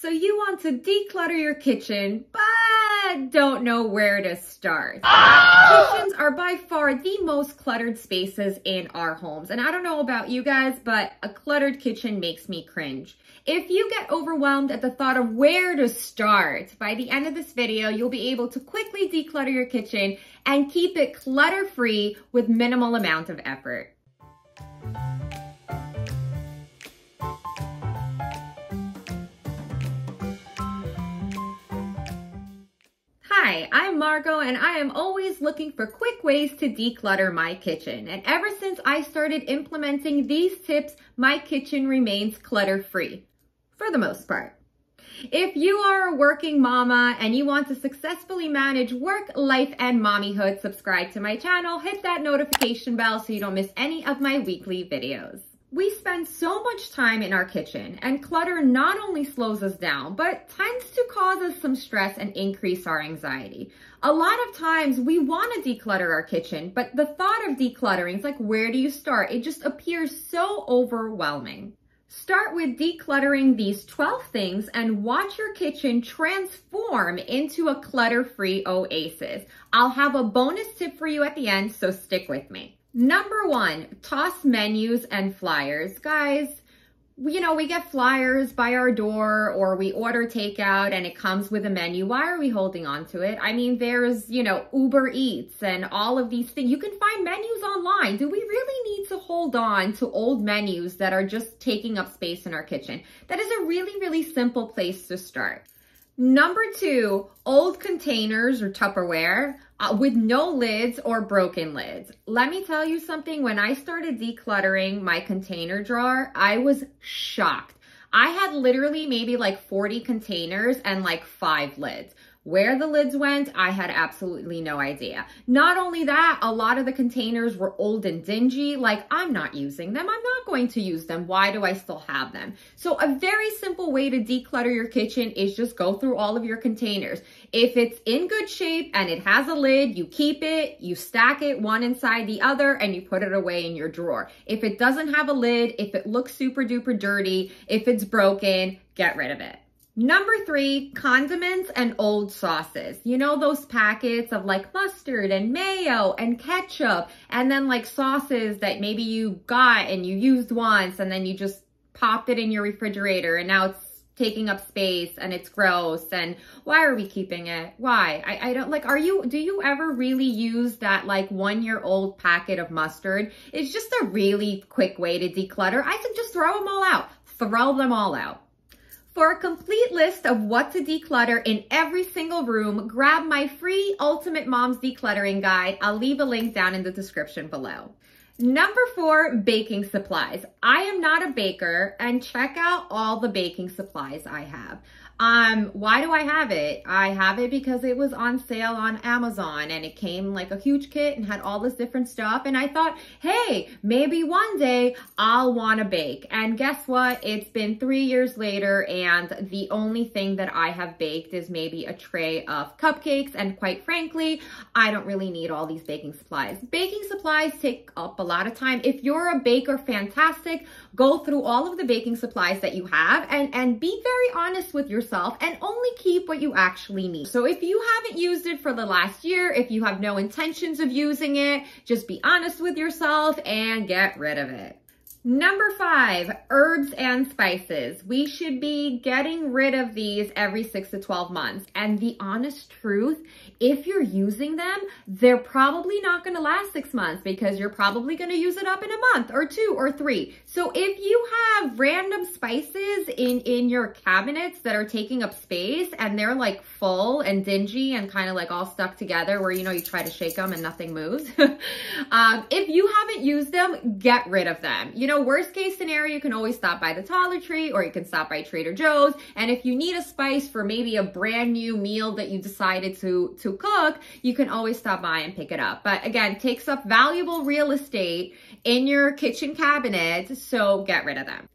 So you want to declutter your kitchen, but don't know where to start. Kitchens are by far the most cluttered spaces in our homes. And I don't know about you guys, but a cluttered kitchen makes me cringe. If you get overwhelmed at the thought of where to start, by the end of this video, you'll be able to quickly declutter your kitchen and keep it clutter-free with minimal amount of effort. Hi, I'm Margo, and I am always looking for quick ways to declutter my kitchen. And ever since I started implementing these tips, my kitchen remains clutter-free, for the most part. If you are a working mama and you want to successfully manage work, life, and mommyhood, subscribe to my channel, hit that notification bell so you don't miss any of my weekly videos. We spend so much time in our kitchen, and clutter not only slows us down, but tends to cause us some stress and increase our anxiety. A lot of times we want to declutter our kitchen, but the thought of decluttering is like, where do you start? It just appears so overwhelming. Start with decluttering these 12 things and watch your kitchen transform into a clutter-free oasis. I'll have a bonus tip for you at the end, so stick with me. Number 1, toss menus and flyers. Guys, we get flyers by our door, or we order takeout and it comes with a menu. Why are we holding on to it? I mean, there's, Uber Eats and all of these things. You can find menus online. Do we really need to hold on to old menus that are just taking up space in our kitchen? That is a really, really simple place to start. Number 2, old containers or Tupperware with no lids or broken lids. Let me tell you something. When I started decluttering my container drawer, I was shocked. I had literally maybe like 40 containers and like 5 lids. Where the lids went, I had absolutely no idea. Not only that, a lot of the containers were old and dingy. Like, I'm not using them. I'm not going to use them. Why do I still have them? So a very simple way to declutter your kitchen is just go through all of your containers. If it's in good shape and it has a lid, you keep it, you stack it one inside the other, and you put it away in your drawer. If it doesn't have a lid, if it looks super duper dirty, if it's broken, get rid of it. Number 3, condiments and old sauces. You know those packets of like mustard and mayo and ketchup, and then like sauces that maybe you got and you used once and then you just popped it in your refrigerator and now it's taking up space and it's gross. And why are we keeping it? Why? I don't like, do you ever really use that like 1-year-old packet of mustard? It's just a really quick way to declutter. I think just throw them all out. Throw them all out. For a complete list of what to declutter in every single room, grab my free Ultimate Mom's Decluttering Guide. I'll leave a link down in the description below. Number 4, baking supplies. I am not a baker, and check out all the baking supplies I have. Why do I have it? I have it because it was on sale on Amazon and it came like a huge kit and had all this different stuff. And I thought, hey, maybe one day I'll want to bake. And guess what? It's been 3 years later and the only thing that I have baked is maybe a tray of cupcakes. And quite frankly, I don't really need all these baking supplies. Baking supplies take up a lot of time. If you're a baker, fantastic. Go through all of the baking supplies that you have and be very honest with yourself and only keep what you actually need. So if you haven't used it for the last year, if you have no intentions of using it, just be honest with yourself and get rid of it. Number 5, herbs and spices. We should be getting rid of these every 6 to 12 months. And the honest truth, if you're using them, they're probably not going to last 6 months because you're probably going to use it up in a month or 2 or 3. So if you have random spices in your cabinets that are taking up space and they're like full and dingy and kind of like all stuck together where, you try to shake them and nothing moves. If you haven't used them, get rid of them. Worst case scenario, you can always stop by the Dollar Tree or you can stop by Trader Joe's. And if you need a spice for maybe a brand new meal that you decided to cook, you can always stop by and pick it up. But again, it takes up valuable real estate in your kitchen cabinet, so get rid of them.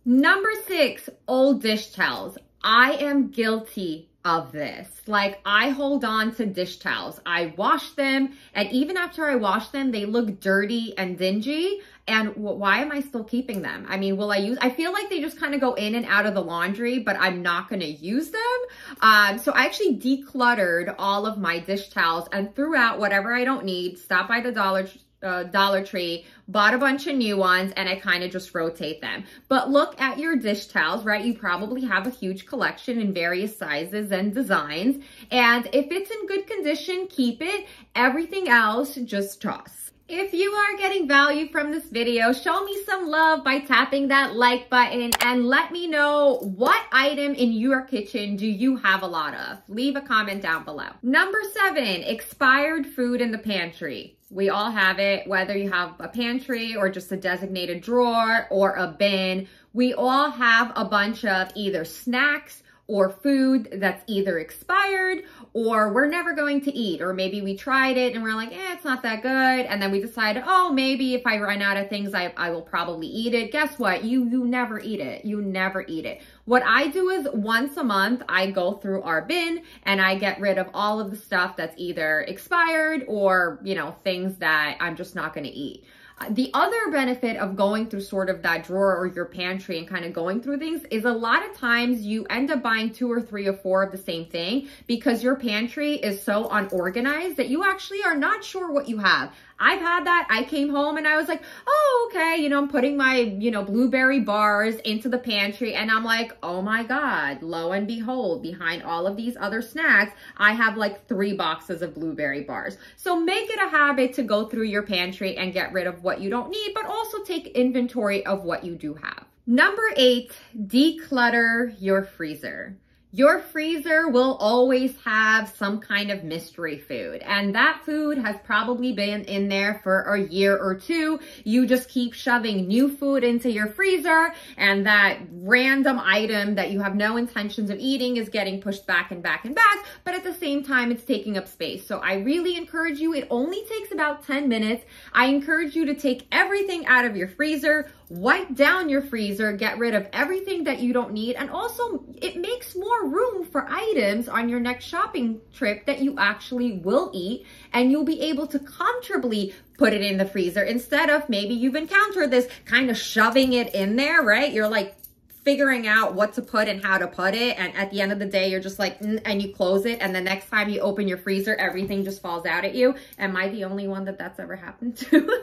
Number 6, old dish towels. I am guilty of this. Like, I hold on to dish towels. I wash them, and even after I wash them, they look dirty and dingy. And why am I still keeping them? I mean, I feel like they just kind of go in and out of the laundry, but I'm not going to use them. So I actually decluttered all of my dish towels and threw out whatever I don't need, stopped by the Dollar Tree, bought a bunch of new ones, and I kind of just rotate them. But look at your dish towels, right? You probably have a huge collection in various sizes and designs. And if it's in good condition, keep it. Everything else, just toss. If you are getting value from this video, show me some love by tapping that like button and let me know what item in your kitchen do you have a lot of. Leave a comment down below. Number 7, expired food in the pantry. We all have it, whether you have a pantry or just a designated drawer or a bin. We all have a bunch of either snacks or food that's either expired or we're never going to eat, or maybe we tried it and we're like, it's not that good. And then we decided, oh, maybe if I run out of things, I will probably eat it. Guess what? You never eat it. You never eat it. What I do is once a month, I go through our bin and I get rid of all of the stuff that's either expired or, you know, things that I'm just not going to eat. The other benefit of going through sort of that drawer or your pantry and kind of going through things is a lot of times you end up buying 2 or 3 or 4 of the same thing because your pantry is so unorganized that you actually are not sure what you have. I've had that. I came home and I was like, oh, okay. You know, I'm putting my, blueberry bars into the pantry and I'm like, oh my God, lo and behold, behind all of these other snacks, I have like 3 boxes of blueberry bars. So make it a habit to go through your pantry and get rid of what you don't need, but also take inventory of what you do have. Number 8, declutter your freezer. Your freezer will always have some kind of mystery food, and that food has probably been in there for a year or 2. You just keep shoving new food into your freezer, and that random item that you have no intentions of eating is getting pushed back and back and back, but at the same time, it's taking up space. So I really encourage you, it only takes about 10 minutes. I encourage you to take everything out of your freezer, wipe down your freezer, get rid of everything that you don't need, and also it makes more room for items on your next shopping trip that you actually will eat, and you'll be able to comfortably put it in the freezer instead of maybe you've encountered this kind of shoving it in there, right? You're like figuring out what to put and how to put it, and at the end of the day, you're just like, and you close it, and the next time you open your freezer, everything just falls out at you. Am I the only one that that's ever happened to?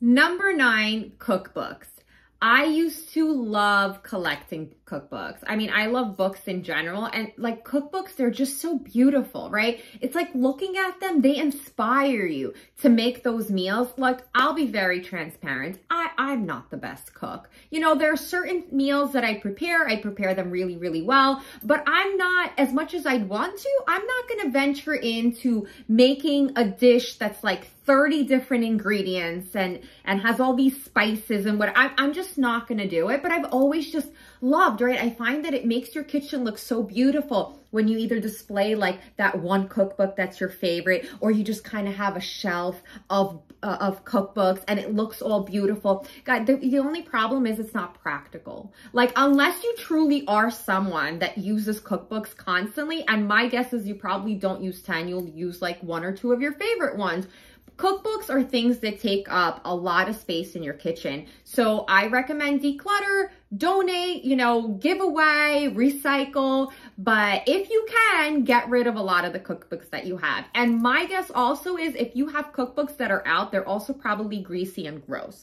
Number 9, cookbooks. I used to love collecting cookbooks. I mean, I love books in general, and like cookbooks, they're just so beautiful, right? It's like looking at them, they inspire you to make those meals. Like, I'll be very transparent. I'm not the best cook. You know, there are certain meals that I prepare them really, really well, but I'm not, as much as I'd want to, I'm not going to venture into making a dish that's like 30 different ingredients and has all these spices and what. I'm just not going to do it, but I've always just loved, right? I find that it makes your kitchen look so beautiful when you either display like that one cookbook that's your favorite, or you just kind of have a shelf of cookbooks and it looks all beautiful. God, the only problem is it's not practical. Like, unless you truly are someone that uses cookbooks constantly, and my guess is you probably don't use 10, you'll use like 1 or 2 of your favorite ones. Cookbooks are things that take up a lot of space in your kitchen. So I recommend declutter, donate, give away, recycle. But if you can, get rid of a lot of the cookbooks that you have. And my guess also is if you have cookbooks that are out, they're also probably greasy and gross.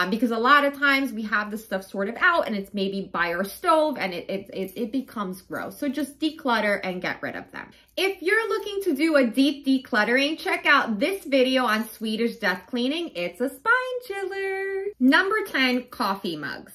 Because a lot of times we have this stuff sorted out and it's maybe by our stove and it becomes gross. So just declutter and get rid of them. If you're looking to do a deep decluttering, check out this video on Swedish death cleaning. It's a spine chiller. Number 10, coffee mugs.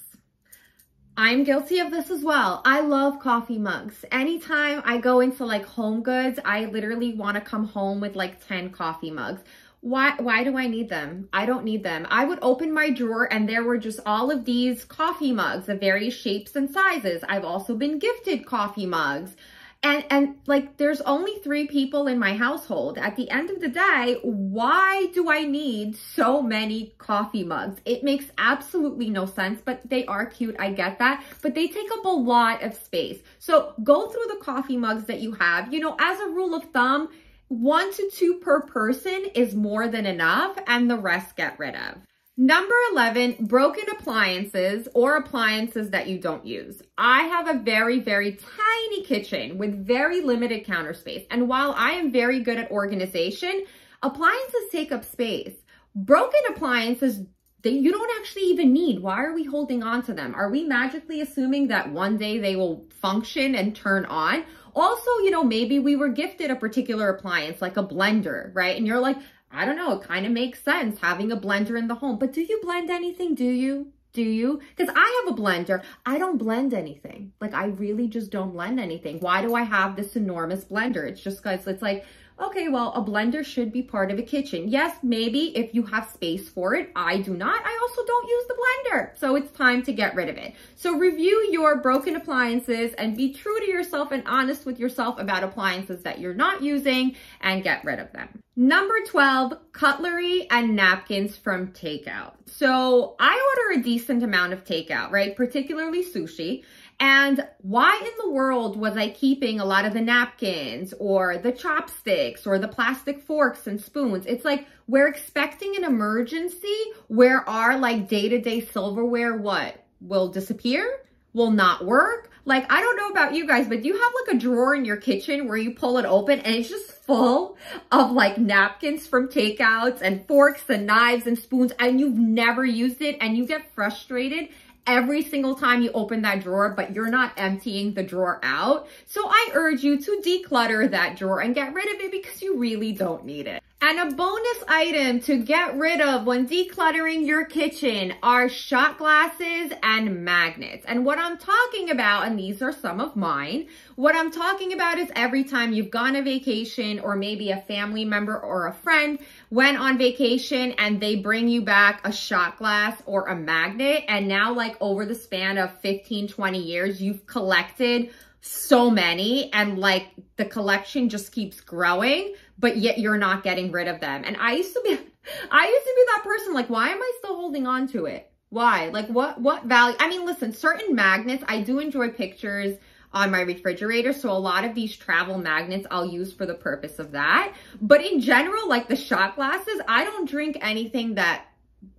I'm guilty of this as well. I love coffee mugs. Anytime I go into like Home Goods, I literally want to come home with like 10 coffee mugs. Why do I need them? I don't need them. I would open my drawer and there were just all of these coffee mugs of various shapes and sizes. I've also been gifted coffee mugs. And like, there's only 3 people in my household. At the end of the day, why do I need so many coffee mugs? It makes absolutely no sense, but they are cute. I get that, but they take up a lot of space. So go through the coffee mugs that you have. You know, as a rule of thumb, 1 to 2 per person is more than enough, and the rest get rid of. Number 11, broken appliances or appliances that you don't use. I have a very, very tiny kitchen with very limited counter space. And while I am very good at organization, appliances take up space. Broken appliances that you don't actually even need. Why are we holding on to them? Are we magically assuming that one day they will function and turn on? Also, you know, maybe we were gifted a particular appliance like a blender, right? And you're like, I don't know, it kind of makes sense having a blender in the home, but do you blend anything? Do you? Because I have a blender. I don't blend anything. Like, I really just don't blend anything. Why do I have this enormous blender? It's just because it's like, okay, well, a blender should be part of a kitchen. Yes, maybe if you have space for it. I do not. I also don't use the blender. So it's time to get rid of it. So review your broken appliances and be true to yourself and honest with yourself about appliances that you're not using and get rid of them. Number 12, cutlery and napkins from takeout. So I order a decent amount of takeout, right? Particularly sushi. And why in the world was I keeping a lot of the napkins or the chopsticks or the plastic forks and spoons? It's like we're expecting an emergency where our like day-to-day silverware, what, will disappear? Will not work? Like, I don't know about you guys, but do you have like a drawer in your kitchen where you pull it open and it's just full of like napkins from takeouts and forks and knives and spoons and you've never used it and you get frustrated every single time you open that drawer, but you're not emptying the drawer out? So I urge you to declutter that drawer and get rid of it because you really don't need it. And a bonus item to get rid of when decluttering your kitchen are shot glasses and magnets. And what I'm talking about, and these are some of mine, what I'm talking about is every time you've gone on vacation or maybe a family member or a friend went on vacation and they bring you back a shot glass or a magnet. And now like over the span of 15, 20 years, you've collected so many and like the collection just keeps growing, but yet you're not getting rid of them. And I used to be that person, like, why am I still holding on to it? Why? Like what value? I mean, listen, certain magnets, I do enjoy pictures on my refrigerator. So a lot of these travel magnets I'll use for the purpose of that. But in general, like the shot glasses, I don't drink anything that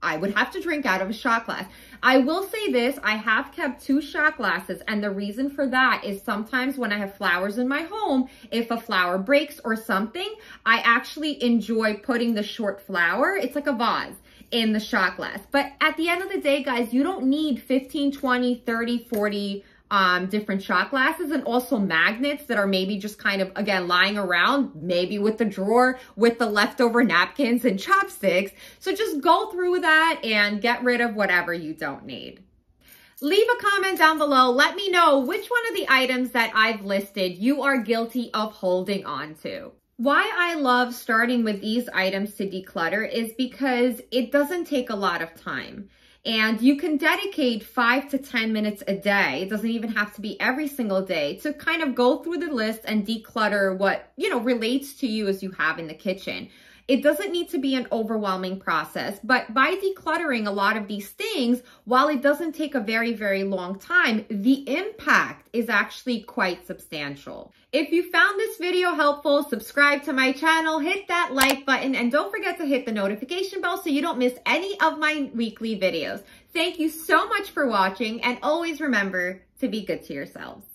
I would have to drink out of a shot glass. I will say this, I have kept 2 shot glasses, and the reason for that is sometimes when I have flowers in my home, if a flower breaks or something, I actually enjoy putting the short flower, it's like a vase, in the shot glass. But at the end of the day, guys, you don't need 15, 20, 30, 40 different shot glasses, and also magnets that are maybe just kind of, again, lying around, maybe with the drawer with the leftover napkins and chopsticks. So just go through that and get rid of whatever you don't need. Leave a comment down below. Let me know which one of the items that I've listed you are guilty of holding on to. Why I love starting with these items to declutter is because it doesn't take a lot of time. And you can dedicate 5 to 10 minutes a day. It doesn't even have to be every single day to kind of go through the list and declutter what, you know, relates to you as you have in the kitchen. It doesn't need to be an overwhelming process, but by decluttering a lot of these things, while it doesn't take a very, very long time, the impact is actually quite substantial. If you found this video helpful, subscribe to my channel, hit that like button, and don't forget to hit the notification bell so you don't miss any of my weekly videos. Thank you so much for watching, and always remember to be good to yourselves.